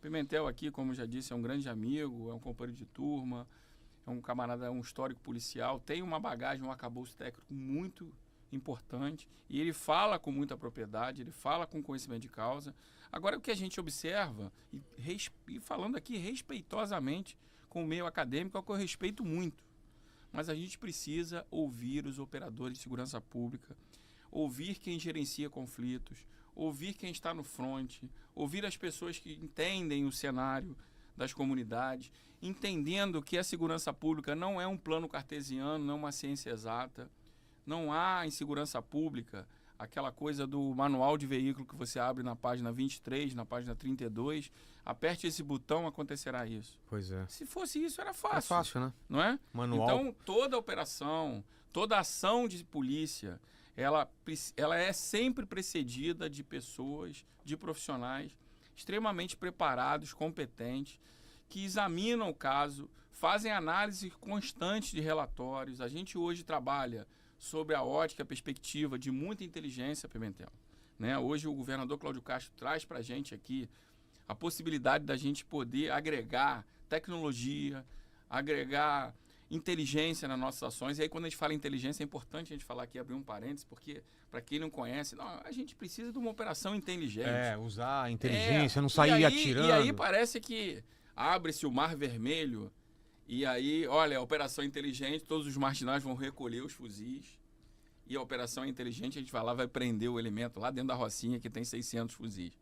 Pimentel aqui, como já disse, é um grande amigo, é um companheiro de turma, é um camarada, é um histórico policial, tem uma bagagem, um arcabouço técnico muito importante e ele fala com muita propriedade, ele fala com conhecimento de causa. Agora, o que a gente observa, e falando aqui respeitosamente com o meio acadêmico, é o que eu respeito muito, mas a gente precisa ouvir os operadores de segurança pública, ouvir quem gerencia conflitos, ouvir quem está no fronte, ouvir as pessoas que entendem o cenário das comunidades, entendendo que a segurança pública não é um plano cartesiano, não é uma ciência exata. Não há em segurança pública aquela coisa do manual de veículo que você abre na página 23, na página 32, aperte esse botão, acontecerá isso. Pois é. Se fosse isso, era fácil. É fácil, né? Não é? Manual. Então, toda operação, toda ação de polícia, ela é sempre precedida de pessoas, de profissionais extremamente preparados, competentes, que examinam o caso, fazem análise constante de relatórios. A gente hoje trabalha sobre a ótica, a perspectiva de muita inteligência, Pimentel. Né? Hoje o governador Cláudio Castro traz para a gente aqui a possibilidade da gente poder agregar tecnologia, agregar inteligência nas nossas ações. E aí, quando a gente fala em inteligência, é importante a gente falar aqui, abrir um parênteses, porque, para quem não conhece, a gente precisa de uma operação inteligente. Usar a inteligência, não sair atirando. E aí parece que abre-se o Mar Vermelho, e aí, olha, a operação inteligente, todos os marginais vão recolher os fuzis, e a operação inteligente, a gente vai lá, vai prender o elemento lá dentro da rocinha que tem 600 fuzis.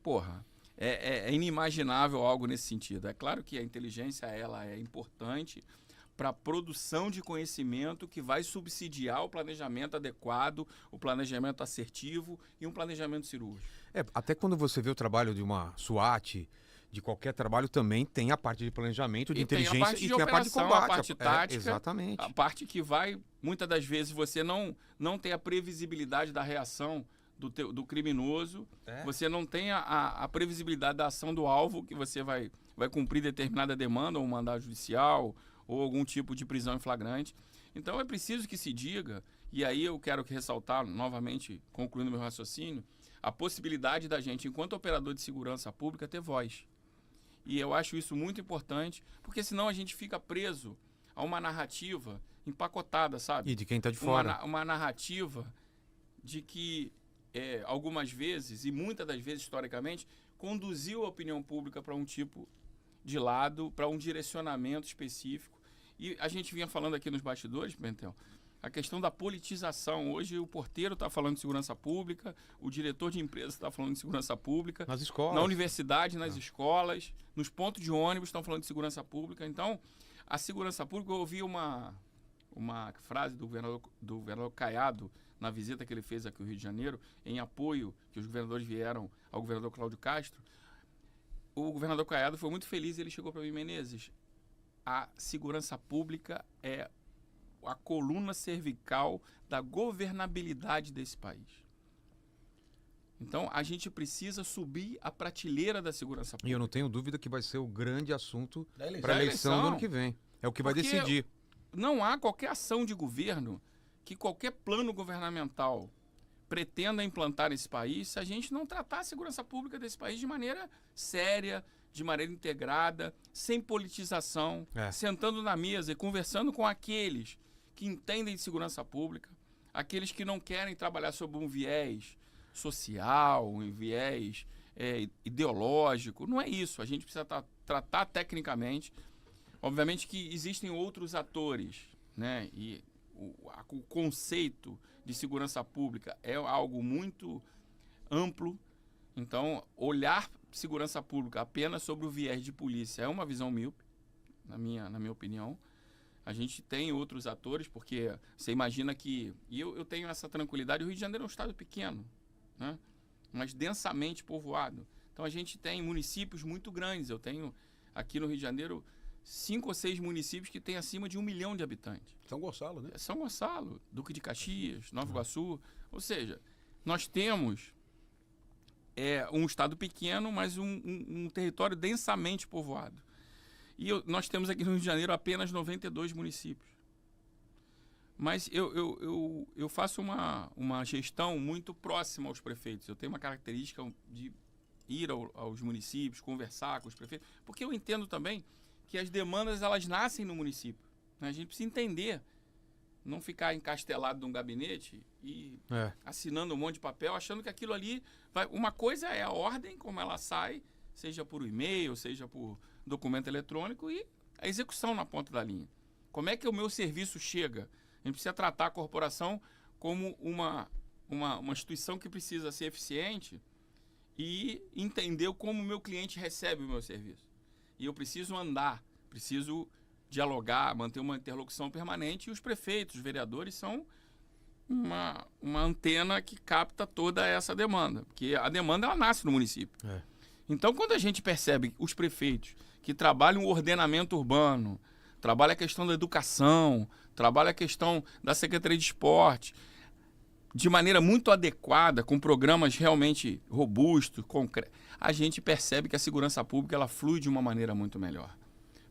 Porra, é inimaginável algo nesse sentido. É claro que a inteligência, ela é importante para a produção de conhecimento que vai subsidiar o planejamento adequado, o planejamento assertivo e um planejamento cirúrgico. Até quando você vê o trabalho de uma SWAT, de qualquer trabalho, também tem a parte de planejamento, de inteligência e tem a parte de combate. A parte tática, exatamente. A parte que vai, muitas das vezes, você não tem a previsibilidade da reação do criminoso, você não tem a previsibilidade da ação do alvo, que você vai cumprir determinada demanda, ou um mandado judicial, ou algum tipo de prisão em flagrante. Então é preciso que se diga, e aí eu quero ressaltar, novamente, concluindo meu raciocínio, a possibilidade da gente, enquanto operador de segurança pública, ter voz. E eu acho isso muito importante, porque senão a gente fica preso a uma narrativa empacotada, sabe? E de quem está de fora. Uma narrativa de que, algumas vezes, e muitas das vezes, historicamente, conduziu a opinião pública para um tipo de lado, para um direcionamento específico. E a gente vinha falando aqui nos bastidores, Pimentel, a questão da politização. Hoje o porteiro está falando de segurança pública, o diretor de empresa está falando de segurança pública. Nas escolas. Na universidade, nas escolas, nos pontos de ônibus estão falando de segurança pública. Então, a segurança pública, eu ouvi uma frase do governador Caiado, na visita que ele fez aqui no Rio de Janeiro, em apoio que os governadores vieram ao governador Cláudio Castro. O governador Caiado foi muito feliz e ele chegou para mim: Menezes, a segurança pública é a coluna cervical da governabilidade desse país. Então, a gente precisa subir a prateleira da segurança pública. E eu não tenho dúvida que vai ser o grande assunto para a eleição do ano que vem. É o que vai decidir. Não há qualquer ação de governo, que qualquer plano governamental pretenda implantar nesse país, se a gente não tratar a segurança pública desse país de maneira séria, de maneira integrada, sem politização, sentando na mesa e conversando com aqueles que entendem de segurança pública, aqueles que não querem trabalhar sob um viés social, um viés ideológico. Não é isso. A gente precisa tratar tecnicamente. Obviamente que existem outros atores, né? E o conceito de segurança pública é algo muito amplo. Então, olhar segurança pública apenas sobre o viés de polícia é uma visão míope, na minha opinião. A gente tem outros atores, porque você imagina que... E eu tenho essa tranquilidade. O Rio de Janeiro é um estado pequeno, né? Mas densamente povoado. Então, a gente tem municípios muito grandes. Eu tenho aqui no Rio de Janeiro 5 ou 6 municípios que têm acima de 1 milhão de habitantes. São Gonçalo, né? São Gonçalo, Duque de Caxias, Nova Iguaçu. Ou seja, nós temos um estado pequeno, mas um território densamente povoado. E nós temos aqui no Rio de Janeiro apenas 92 municípios. Mas eu faço uma gestão muito próxima aos prefeitos. Eu tenho uma característica de ir aos municípios, conversar com os prefeitos, porque eu entendo também que as demandas elas nascem no município, né? A gente precisa entender, não ficar encastelado num gabinete e assinando um monte de papel, achando que aquilo ali vai... Uma coisa é a ordem, como ela sai, seja por e-mail, seja por documento eletrônico, e a execução na ponta da linha. Como é que o meu serviço chega? A gente precisa tratar a corporação como uma instituição que precisa ser eficiente e entender como o meu cliente recebe o meu serviço. E eu preciso andar, preciso dialogar, manter uma interlocução permanente, e os prefeitos, os vereadores são uma antena que capta toda essa demanda, porque a demanda ela nasce no município. Então, quando a gente percebe os prefeitos que trabalham o ordenamento urbano, trabalham a questão da educação, trabalham a questão da Secretaria de Esporte, de maneira muito adequada, com programas realmente robustos, concretos, a gente percebe que a segurança pública ela flui de uma maneira muito melhor.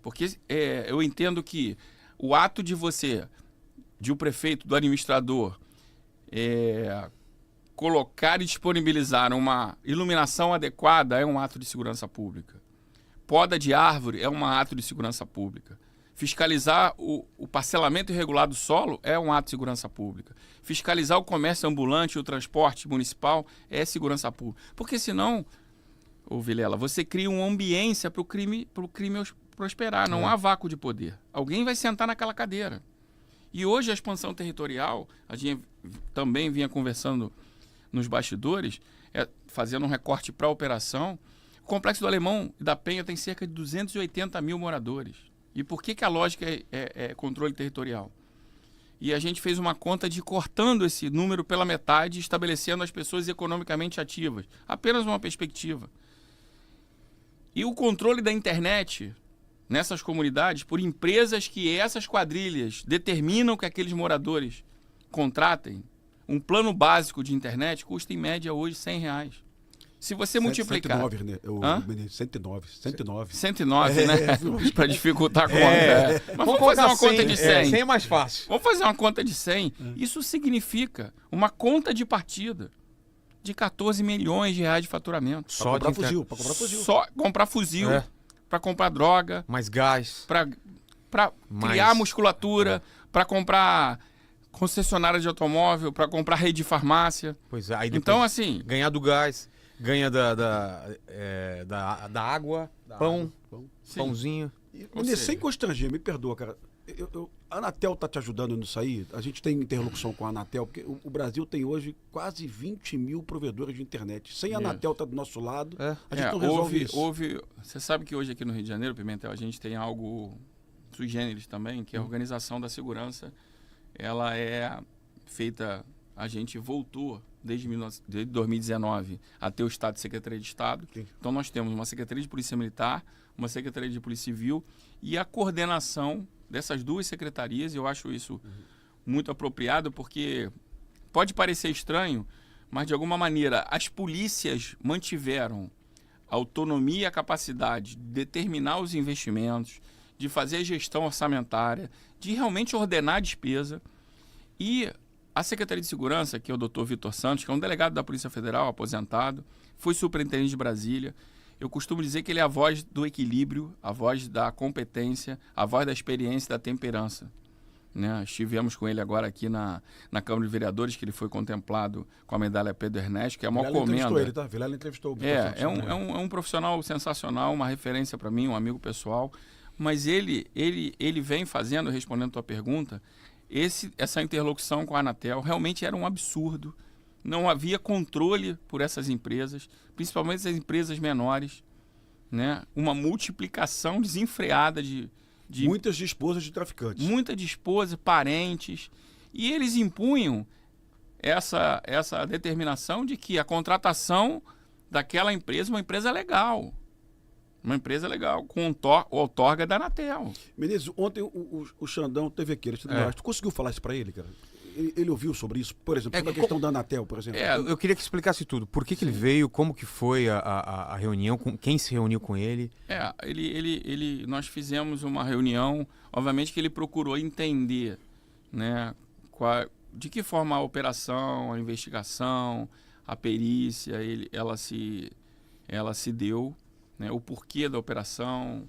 Porque eu entendo que o ato de o prefeito, do administrador, colocar e disponibilizar uma iluminação adequada é um ato de segurança pública. Poda de árvore é um ato de segurança pública. Fiscalizar o parcelamento irregular do solo é um ato de segurança pública. Fiscalizar o comércio ambulante e o transporte municipal é segurança pública. Porque senão, Vilela, você cria uma ambiência para o crime prosperar. Não há vácuo de poder. Alguém vai sentar naquela cadeira. E hoje a expansão territorial, a gente também vinha conversando nos bastidores, fazendo um recorte para a operação. O Complexo do Alemão e da Penha tem cerca de 280 mil moradores. E por que a lógica é controle territorial? E a gente fez uma conta de cortando esse número pela metade, estabelecendo as pessoas economicamente ativas. Apenas uma perspectiva. E o controle da internet nessas comunidades por empresas que essas quadrilhas determinam que aqueles moradores contratem, um plano básico de internet custa em média hoje R$100. Se você multiplicar... 109, né? 109. 109, né? Para dificultar a conta. Mas vamos fazer uma conta de 100. 100 é mais fácil. Vamos fazer uma conta de 100. Isso significa uma conta de partida de R$14 milhões de faturamento. Só para comprar fuzil. Só comprar fuzil, para comprar droga. Mais gás. Para criar musculatura, para comprar concessionária de automóvel, para comprar rede de farmácia. Pois é. Aí depois então, assim... ganhar do gás... Ganha da água, pãozinho. Sem constranger, me perdoa, cara. A Anatel está te ajudando nisso aí? A gente tem interlocução com a Anatel, porque o Brasil tem hoje quase 20 mil provedores de internet. Sem a Anatel estar do nosso lado, a gente não resolve isso. Você sabe que hoje aqui no Rio de Janeiro, Pimentel, a gente tem algo sui generis também, que é a organização da segurança. Ela é feita... A gente voltou desde 2019 a ter o Estado de Secretaria de Estado. Sim. Então nós temos uma Secretaria de Polícia Militar, uma Secretaria de Polícia Civil e a coordenação dessas duas secretarias. Eu acho isso muito apropriado porque pode parecer estranho, mas de alguma maneira as polícias mantiveram a autonomia e a capacidade de determinar os investimentos, de fazer a gestão orçamentária, de realmente ordenar a despesa. E a Secretaria de Segurança, que é o Dr. Vitor Santos, que é um delegado da Polícia Federal, aposentado, foi superintendente de Brasília. Eu costumo dizer que ele é a voz do equilíbrio, a voz da competência, a voz da experiência e da temperança. Né? Estivemos com ele agora aqui na Câmara de Vereadores, que ele foi contemplado com a medalha Pedro Ernesto, que é a maior comenda. Ele, tá? Vilela entrevistou o é um profissional sensacional, uma referência para mim, um amigo pessoal. Mas ele vem fazendo, respondendo a tua pergunta, essa interlocução com a Anatel realmente era um absurdo. Não havia controle por essas empresas, principalmente essas empresas menores, né? Uma multiplicação desenfreada de muitas de esposas de traficantes. Muitas de esposas, parentes. E eles impunham essa determinação de que a contratação daquela empresa, uma empresa legal. Uma empresa legal, com outorga da Anatel. Menezes, ontem o Xandão teve aqui. Tu conseguiu falar isso para ele, cara? Ele ouviu sobre isso? Por exemplo, sobre a questão da Anatel, por exemplo. Eu queria que explicasse tudo. Por que ele veio, como que foi a reunião, quem se reuniu com ele? Nós fizemos uma reunião, obviamente que ele procurou entender, né, de que forma a operação, a investigação, a perícia, ela ela se deu, né, o porquê da operação,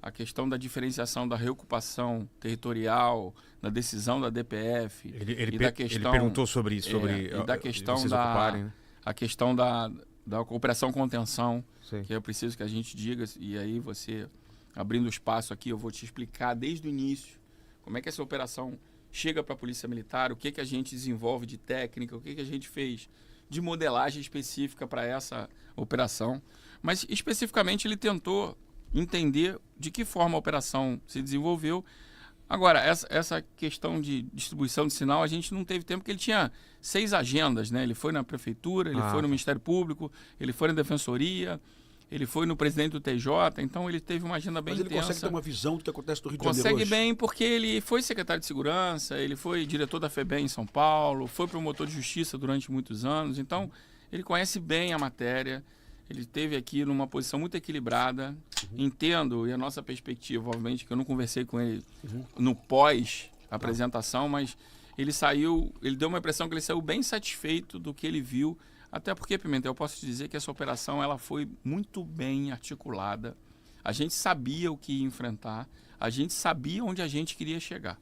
a questão da diferenciação da reocupação territorial, da decisão da DPF Ele da questão, ele perguntou sobre isso, e da questão vocês da ocuparem, né? a questão da operação contenção, Sim. que é preciso que a gente diga, e aí você, abrindo espaço aqui, eu vou te explicar desde o início como é que essa operação chega para a Polícia Militar, o que a gente desenvolve de técnica, o que a gente fez de modelagem específica para essa operação. Mas, especificamente, ele tentou entender de que forma a operação se desenvolveu. Agora, essa questão de distribuição de sinal, a gente não teve tempo, porque ele tinha 6 agendas, né? Ele foi na Prefeitura, ele foi no Ministério Público, ele foi na Defensoria, ele foi no presidente do TJ, então ele teve uma agenda bem intensa. Mas ele consegue ter uma visão do que acontece no Rio de Janeiro Consegue hoje? bem, porque ele foi secretário de Segurança, ele foi diretor da FEBEM em São Paulo, foi promotor de Justiça durante muitos anos, então ele conhece bem a matéria, ele esteve aqui numa posição muito equilibrada, entendo, e a nossa perspectiva, obviamente, que eu não conversei com ele no pós-apresentação, mas ele saiu, ele deu uma impressão que ele saiu bem satisfeito do que ele viu. Até porque, Pimentel, eu posso te dizer que essa operação ela foi muito bem articulada. A gente sabia o que ia enfrentar, a gente sabia onde a gente queria chegar.